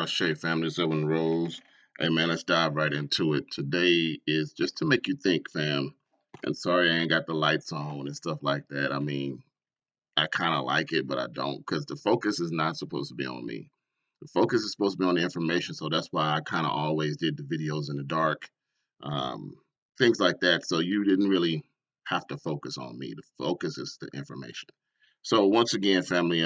Shay Family 7 Rose. Hey man, let's dive right into it. Today is just to make you think, fam. And sorry I ain't got the lights on and stuff like that. I mean, I kind of like it, but I don't because the focus is not supposed to be on me. The focus is supposed to be on the information. So that's why I kind of always did the videos in the dark, um, things like that. So you didn't really have to focus on me. The focus is the information. So once again, family,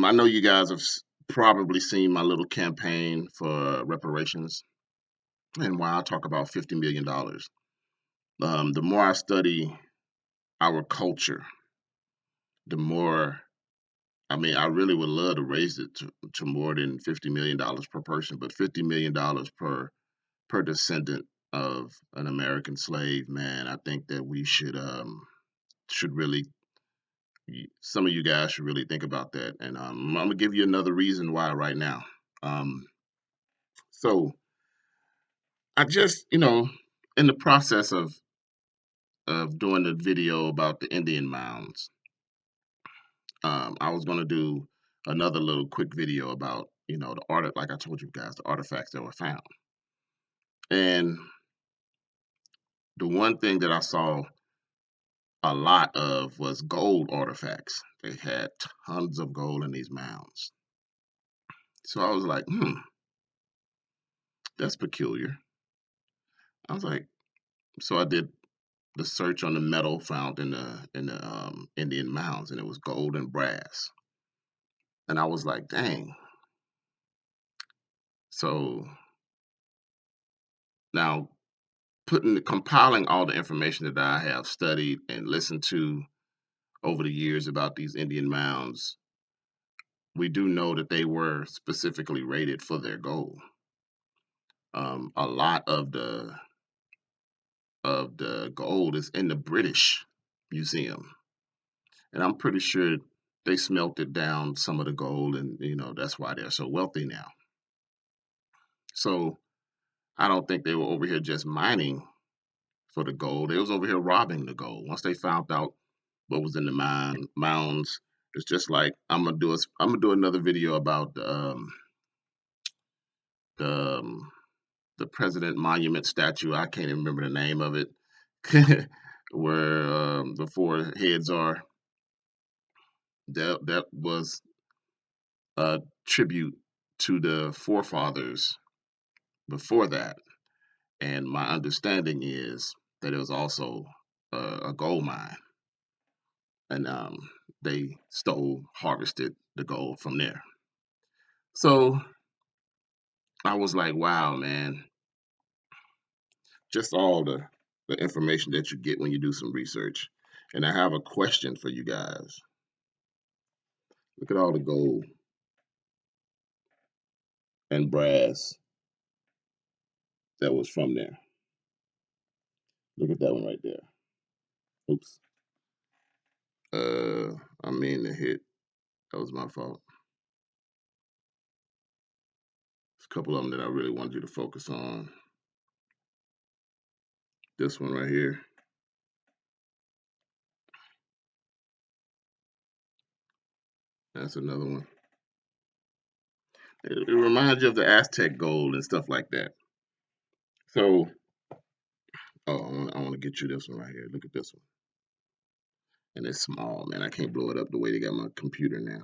I know you guys have probably seen my little campaign for reparations and why I talk about $50 million. The more I study our culture, the more I mean, I really would love to raise it to more than $50 million per person, but $50 million per descendant of an American slave, man. I think that we should really some of you guys should really think about that. And I'm gonna give you another reason why right now. Um, so I just, in the process of doing the video about the Indian mounds, I was gonna do another little quick video about, the art, like I told you guys, the artifacts that were found. And the one thing that I saw a lot of was gold artifacts. They had tons of gold in these mounds. So I was like, that's peculiar. I was like, so I did the search on the metal found in the Indian mounds, and it was gold and brass. And I was like, dang. So now compiling all the information that I have studied and listened to over the years about these Indian mounds, we do know that they were specifically rated for their gold. A lot of the gold is in the British Museum, and I'm pretty sure they smelted down some of the gold, and that's why they're so wealthy now. So I don't think they were over here just mining for the gold. They was over here robbing the gold. Once they found out what was in the mounds, it's just like I'm gonna do another video about the the President Monument statue. I can't even remember the name of it, where the four heads are. That was a tribute to the forefathers before that, and my understanding is that it was also a gold mine, and they harvested the gold from there. So I was like, wow, man, just all the information that you get when you do some research. And I have a question for you guys. Look at all the gold and brass that was from there. Look at that one right there. Oops. Uh, I mean to hit. That was my fault. There's a couple of them that I really wanted you to focus on. This one right here. That's another one. It reminds you of the Aztec gold and stuff like that. So, oh, I want to get you this one right here. Look at this one. And it's small, man. I can't blow it up the way they got my computer now.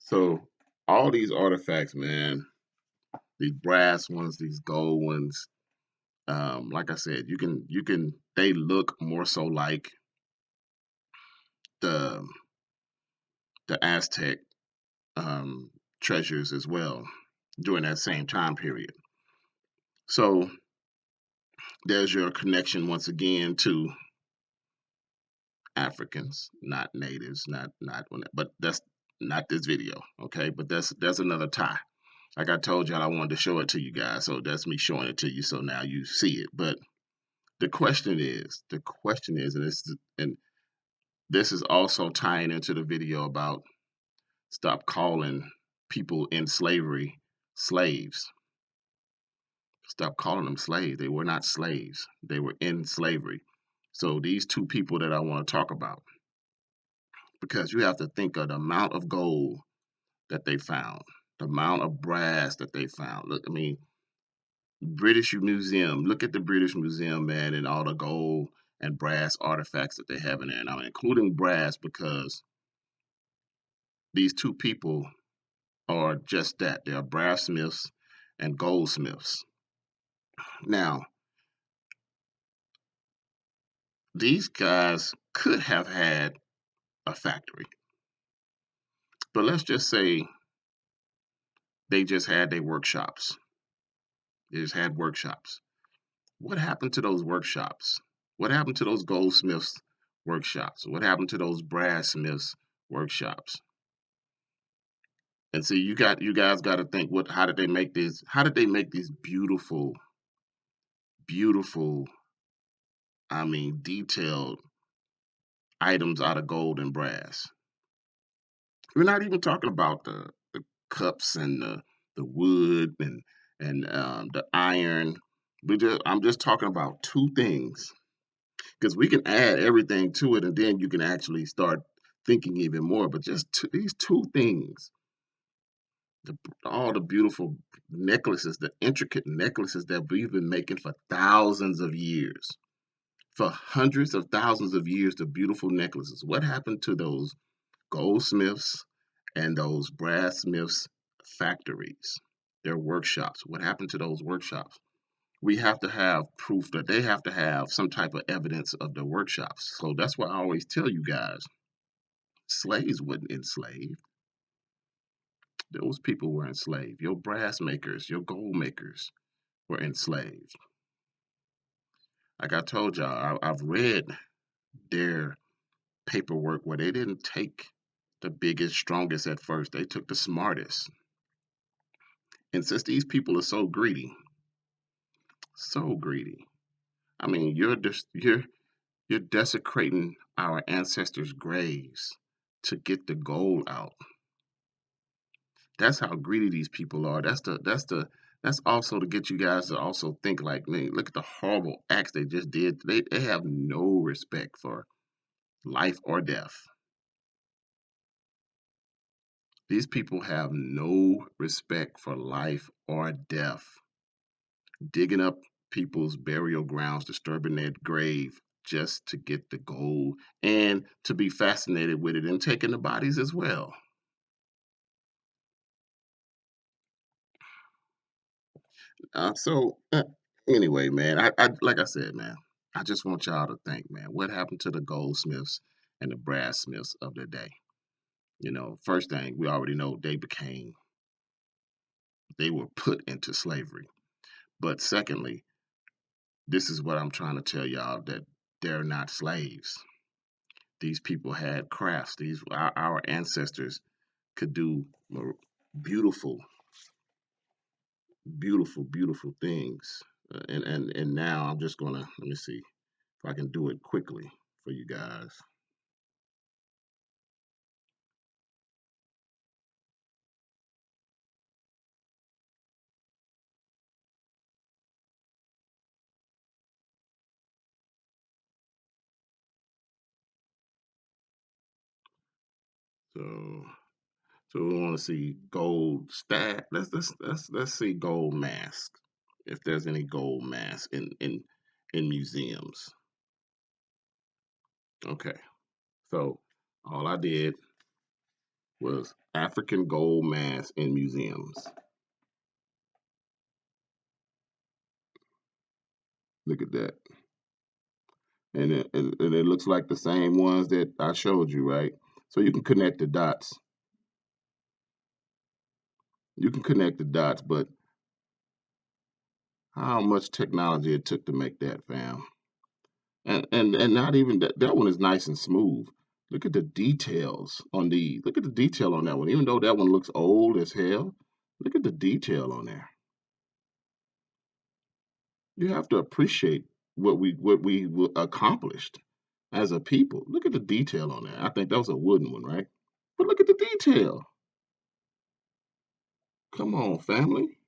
So, all these artifacts, man, these brass ones, these gold ones, like I said, they look more so like the the Aztec um, treasures as well during that same time period. So there's your connection once again to Africans, not natives, but that's not this video, okay? But that's another tie. Like I told y'all, I wanted to show it to you guys, so that's me showing it to you. So now you see it. But the question is, and this is also tying into the video about stop calling people in slavery slaves. Stop calling them slaves. They were not slaves. They were in slavery. So these two people that I want to talk about, because you have to think of the amount of gold that they found, the amount of brass that they found. Look, I mean, British Museum. Look at the British Museum, man, and all the gold and brass artifacts that they have in there. Now, including brass, because these two people are just that. They are brassmiths and goldsmiths. Now, these guys could have had a factory, but let's just say they just had their workshops. They just had workshops. What happened to those workshops? What happened to those goldsmiths workshops? What happened to those brassmiths workshops? And see, you guys got to think, what? How did they make this? How did they make these beautiful, beautiful? I mean, detailed items out of gold and brass. We're not even talking about the cups and the wood and the iron. I'm just talking about two things, because we can add everything to it, and then you can actually start thinking even more. But just these two things, the, all the beautiful necklaces, the intricate necklaces that we've been making for thousands of years, for hundreds of thousands of years, the beautiful necklaces. What happened to those goldsmiths and those brassmiths factories, their workshops? What happened to those workshops? We have to have proof that they have to have some type of evidence of the workshops. So that's why I always tell you guys, slaves wasn't enslaved. Those people were enslaved. Your brass makers, your gold makers were enslaved. Like I told y'all, I've read their paperwork where they didn't take the biggest, strongest at first. They took the smartest. And since these people are so greedy, so greedy, I mean, you're desecrating our ancestors' graves to get the gold out. That's how greedy these people are. That's also to get you guys to also think like, man, look at the horrible acts they just did. They have no respect for life or death. These people have no respect for life or death. Digging up people's burial grounds, disturbing their grave just to get the gold and to be fascinated with it and taking the bodies as well. So anyway, man, I like I said, man, I just want y'all to think, man, what happened to the goldsmiths and the brassmiths of the day? First thing we already know, they were put into slavery. But secondly, this is what I'm trying to tell y'all, that they're not slaves. These people had crafts. Our ancestors could do beautiful, beautiful, beautiful things. And now I'm just gonna let me see if I can do it quickly for you guys. So so we want to see gold staff. Let's see gold mask. If there's any gold mask in museums. Okay. So all I did was African gold mask in museums. Look at that. And it looks like the same ones that I showed you, right? So you can connect the dots. You can connect the dots, but how much technology it took to make that, fam? And not even that one is nice and smooth. Look at the details on the look at the detail on that one. Even though that one looks old as hell, look at the detail on there. You have to appreciate what we accomplished as a people. Look at the detail on there. I think that was a wooden one, right? But look at the detail. Come on, family.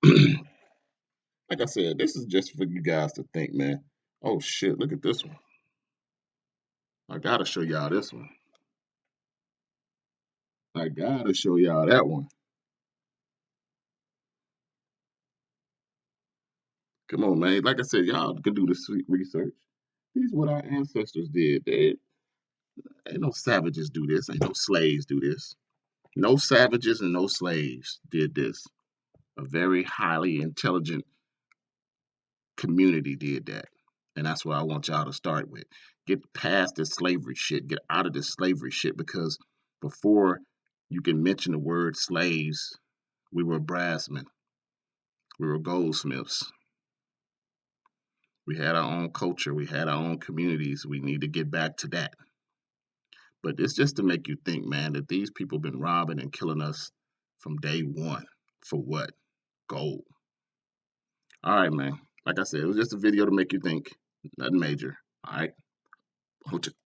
Like I said, this is just for you guys to think, man. Oh shit, look at this one. I gotta show y'all this one. I gotta show y'all that one. Come on, man. Like I said, y'all can do the sweet research. These what our ancestors did. They ain't no savages do this. Ain't no slaves do this. No savages and no slaves did this. A very highly intelligent community did that. And that's what I want y'all to start with. Get past this slavery shit. Get out of this slavery shit because before you can mention the word slaves, we were brassmen. We were goldsmiths. We had our own culture. We had our own communities. We need to get back to that. But it's just to make you think, man, that these people been robbing and killing us from day one. For what? Gold. All right, man. Like I said, it was just a video to make you think. Nothing major. All right.